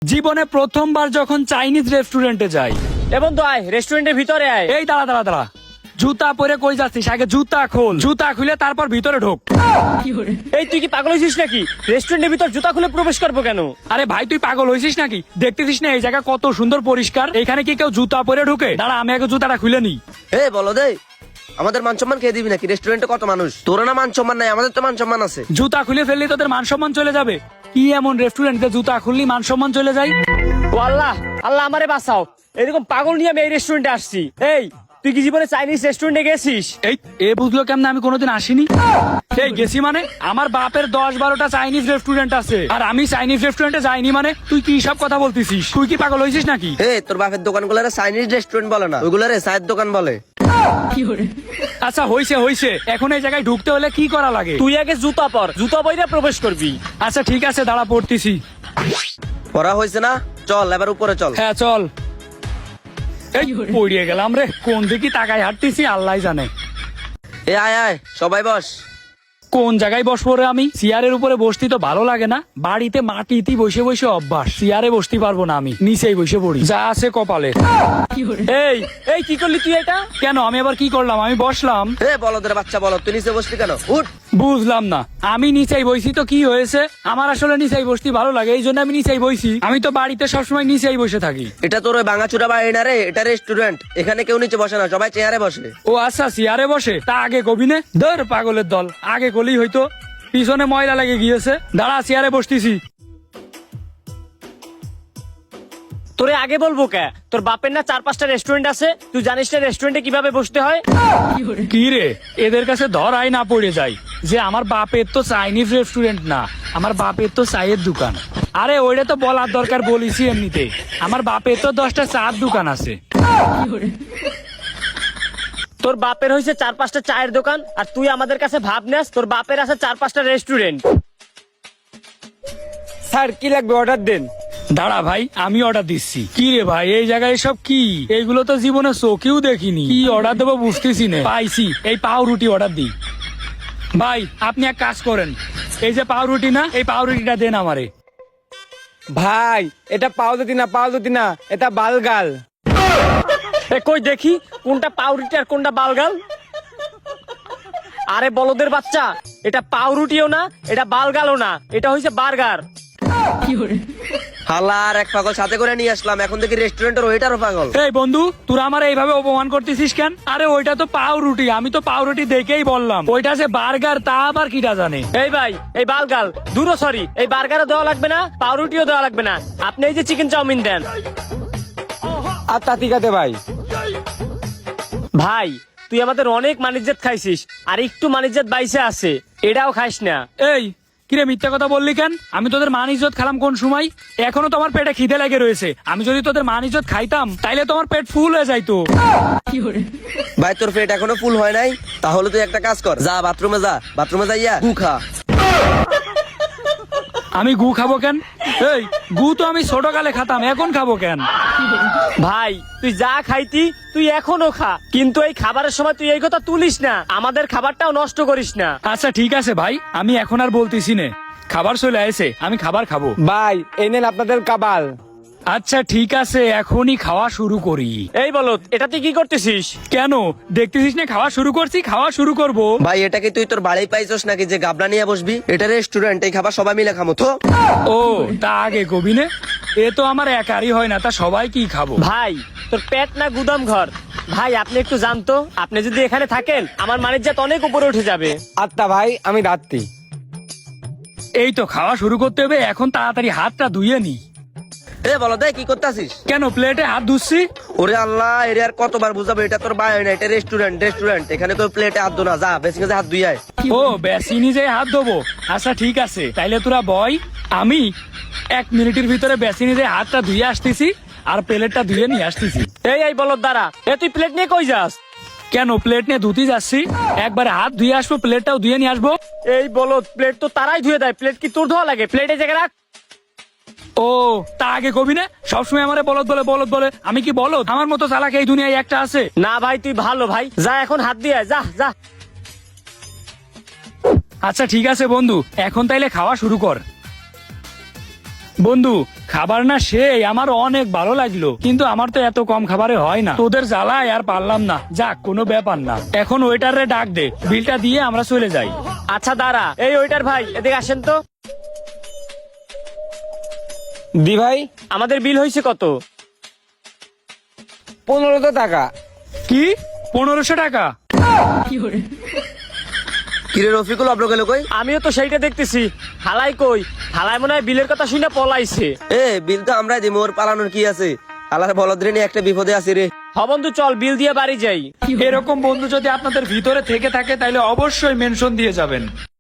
জীবনে প্রথমবার যখন চাইনিজ রেস্টুরেন্টে যাই। এ বন্ধু আয় রেস্টুরেন্টের ভিতরে আয়। এই দাঁড়া, জুতা পরে কই যাচ্ছিস? আগে জুতা খোল, জুতা খুলে তারপর ভিতরে ঢোক। এই তুই কি পাগল হয়েছিস নাকি? রেস্টুরেন্টের ভিতর জুতা খুলে প্রবেশ করবো কেন? আরে ভাই তুই পাগল হয়েছিস নাকি? দেখতেছিস না এই জায়গা কত সুন্দর পরিষ্কার? এখানে কি কেউ জুতা পরে ঢুকে? দাঁড়া আমি আগে জুতাটা খুলে নি। বলো দে, আমাদের মান সম্মান খেয়ে দিবি নাকি? রেস্টুরেন্টে কত মানুষ, তোর না মান সম্মান নাই, আমাদের তো মান সম্মান আছে। জুতা খুলে ফেললি তোদের মান সম্মান চলে যাবে? কি এমন রেস্টুরেন্টে জুতা খুললি মান সম্মান চলে যায়? ও আল্লাহ, আল্লাহ আমারে বাঁচাও। এরকম পাগল নিয়ে আমি এই রেস্টুরেন্টে আসছি। এই তুই কি জীবনে চাইনিজ রেস্টুরেন্টে গেছিস? এই এ বুঝলো কেমন আমি কোনোদিন আসিনি? এই গেছি মানে? আমার বাপের 10-12টা চাইনিজ রেস্টুরেন্ট আছে, আর আমি চাইনিজ রেস্টুরেন্টে যাইনি মানে? তুই কি সব কথা বলতেছিস? তুই কি পাগল হয়েছিস নাকি? তোর বাপের দোকানগুলোরে চাইনিজ রেস্টুরেন্ট বলে না, ওইগুলোরে চায়ের দোকান বলে। আচ্ছা হইছে, এখন এই জায়গায় ঢুকতে হলে কি করা লাগে? তুই আগে জুতা পর, জুতা পরে প্রবেশ করবি। আচ্ছা ঠিক আছে, দাঁড়া পড়তেছি। পড়া হয়েছে না? চল এবার উপরে চল। হ্যাঁ চল। এই পড়িয়ে গেলাম রে, কোন দিকে তাকায় হাঁটতেছি আল্লাহ জানে। আয় সবাই বস। কোন জায়গায় বসবো রে আমি? চেয়ারের উপরে বসতে তো ভালো লাগে না, বাড়িতে মাটিতে বসে বসে অভ্যাস। চেয়ারে বসতে পারবো না আমি, নিচেই বসে পড়ি যা আছে কপালে। এই এই কি করলি তুই এটা? কেন আমি আবার কি করলাম? আমি বসলাম। বলদের বাচ্চা বলো, তুই নিচে বসলি কেন? উঠ। বুঝলাম না, আমি নিচেই বইছি তো কি হয়েছে? আমার আসলে নিচেই বসতে ভালো লাগে, এই জন্য আমি নিচেই বইছি। আমি তো বাড়িতে সবসময় নিচেই বসে থাকি। এটা তোর ওই ভাঙাচুরা বাড়ি না রে, এটা রেস্টুরেন্ট। এখানে কেউ নিচে বসে না, সবাই চেয়ারে বসে। ও আচ্ছা, চেয়ারে বসে? তা আগে কবি নে, ধর পাগলের দল, আগে গলি হইতো। পিছনে ময়লা লেগে গিয়েছে, দাঁড়া চেয়ারে বসতেছি। তোরে আগে বলবো কে? তোর বাপের না 4-5টা রেস্টুরেন্ট আছে, তুই জানিস না রেস্টুরেন্টে কিভাবে বসতে হয়? কি রে, এদের কাছে ধরাই না পড়ে যায় যে আমার বাপের তো চাইনিজ রেস্টুরেন্ট না, আমার বাপের তো চায়ের দোকান। আরে ওইটা তো বলার দরকার, বলিছি এমনিতে। আমার বাপের তো 10টা চার দোকান আছে। তোর বাপের হয়েছে 4-5টা চায়ের দোকান, আর তুই আমাদের কাছে ভাব নেস তোর বাপের আছে 4-5টা রেস্টুরেন্ট। স্যার কি লাগবে অর্ডার দেন। দাঁড়া ভাই, আমি অর্ডার দিচ্ছি। কি রে ভাই, এই জায়গায় সব কি? এইগুলো তো জীবনে চোখেও দেখিনি। কি অর্ডার দেবো বুঝতেছি না। পাইছি, এই পাউরুটি অর্ডার দিই। ভাই আপনি এক কাজ করেন, এই যে পাউরুটি না, এই পাউরুটিটা দেন আমারে। ভাই এটা পাউরুটি না, এটা বালগাল। এ কই দেখি কোনটা পাউরুটি আর কোনটা বালগাল। আরে বলদের বাচ্চা, এটা পাউরুটিও না, এটা বালগালও না, এটা হইছে বার্গার। হালা আর এক পাগল সাথে করে নিয়ে আসলাম, এখন দেখি রেস্টুরেন্টের ওইটারও পাগল। এই বন্ধু, তোরা আমার এইভাবে অপমান করতেছিস কেন? আরে ওইটা তো পাউরুটি, আমি তো পাউরুটি দেখেই বললাম। ওইটা যে বার্গার তা আবার কিটা জানে? এই ভাই, এই বালগাল দূর, সরি, এই বার্গারও দেওয়া লাগবে না, পাউরুটিও দেওয়া লাগবে না, আপনি এই যে চিকেন চাউমিন দেন। আর তাতিকাতে ভাই। ভাই তুই আমাদের অনেক মানিজ্জাত খাইছিস, আর একটু মানিজ্জাত বাইসে আছে, এটাও খাইস না। এই কিরে, মিথ্যা কথা বললি কেন? আমি তোদের মান ইজ্জত খেলাম কোন সময়? এখনো তোমার পেটে খিদে লেগে রয়েছে। আমি যদি তোদের মান ইজ্জত খাইতাম তাইলে তোমার পেট ফুল হয়ে যাইতো। ভাই তোর পেট এখনো ফুল হয় নাই? তাহলে তুই একটা কাজ কর, যা বাথরুমে যা, বাথরুমে যাইয়া গু খা। আমি গু খাবো কেন? এই গু তো আমি ছোটকালে খাতাম, এখন খাবো কেন? ভাই তুই যা খাইতি তুই এখনো খা, কিন্তু এই খাবারের সময় তুই এই কথা তুলিস না, আমাদের খাবারটাও নষ্ট করিস না। আচ্ছা ঠিক আছে ভাই, আমি এখন আর বলতেছি না। খাবার চলে আসে, আমি খাবার খাবো। ভাই এই নেন আপনাদের কাবাল। আচ্ছা ঠিক আছে, এখনই খাওয়া শুরু করি। এই বলত, এটা তুই কি করতেছিস? কেন দেখতেছিস না খাওয়া শুরু করছি? খাওয়া শুরু করব। ভাই এটা কি তুই তোর বাড়ি পাইছস নাকি যে গাবলা নিয়ে বসবি? এটা রেস্টুরেন্ট, এই খাবার সবাই মিলে খামো তো। ও তা আগে কবি নে, এ তো আমার একারই হয় না, তা সবাই কি খাবো? ভাই তোর পেট না গুদাম ঘর? ভাই আপনি একটু জানতো, আপনি যদি এখানে থাকেন আমার মানিজ্জাত অনেক উপরে উঠে যাবে। আত্মা ভাই আমি রাত্রি। এই তো খাওয়া শুরু করতে হবে, এখন তাড়াতাড়ি হাতটা ধুয়ে নি। বলো দে, কি করতেছিস? কেন প্লেটে হাত ধুচ্ছি? ওরে আল্লাহ, এর আর কতবার বুঝাবো? এটা তোর বাড়ি না, এটা রেস্টুরেন্ট। এখানে তোর প্লেটে হাত দো না, যা বেশি হাত ধুই আয়। ও বেশি নিজে হাত ধোবো? আচ্ছা ঠিক আছে, তাইলে তোরা বয়, আমি 1 মিনিটের ভিতরে বেশি নিজে হাতটা ধুয়ে আসতেছি আর প্লেটটা ধুয়ে নিয়ে আসতেছি। এই বলত দ্বারা, তুই প্লেট নিয়ে কই যাস? কেন প্লেট নিয়ে ধুতে যাচ্ছি, একবারে হাত ধুয়ে আসবো, প্লেটটাও ধুয়ে নিয়ে আসবো। এই বলত, প্লেট তো তারাই ধুয়ে দেয়, প্লেট কি তোর ধোয়া লাগে? প্লেটে জায়গা রাখ। ও তা আগে কবি না, সবসময় আমারে বলদ বলে। আমি কি বলদ? আমার মতো চালাক এই দুনিয়ায় একটা আছে? না ভাই তুই ভালো ভাই, যা এখন হাত দিয়ে আয়, যা যা। আচ্ছা ঠিক আছে বন্ধু, এখন তাইলে খাওয়া শুরু কর। বন্ধু খাবার না সেই আমার অনেক ভালো লাগলো, কিন্তু আমার তো এত কম খাবারে হয় না, তোদের জ্বালায় আর পারলাম না। যাক, কোনো ব্যাপার না, এখন ওয়েটারে ডাক দে, বিলটা দিয়ে আমরা চলে যাই। আচ্ছা দাঁড়া, এই ওইটার ভাই এদিকে আসেন তো। দি ভাই, আমাদের বিল হয়েছে কত? 1500 টাকা। কি 1500 টাকা? কিরে রফিকুল, আপনার গেল কই? আমিও তো সেইটা দেখতেছি। হালাই কই? হালাই মনে হয় বিলের কথা শুনে পলাইছে। এ বিল তো আমরাই দিই, মোর পালানোর কি আছে? আলার বলদ্রে নিয়ে একটা বিপদে আছি রে। হ বন্ধু, চল বিল দিয়ে বাড়ি যাই। এরকম বন্ধু যদি আপনাদের ভিতরে থেকে থাকে তাহলে অবশ্যই মেনশন দিয়ে যাবেন।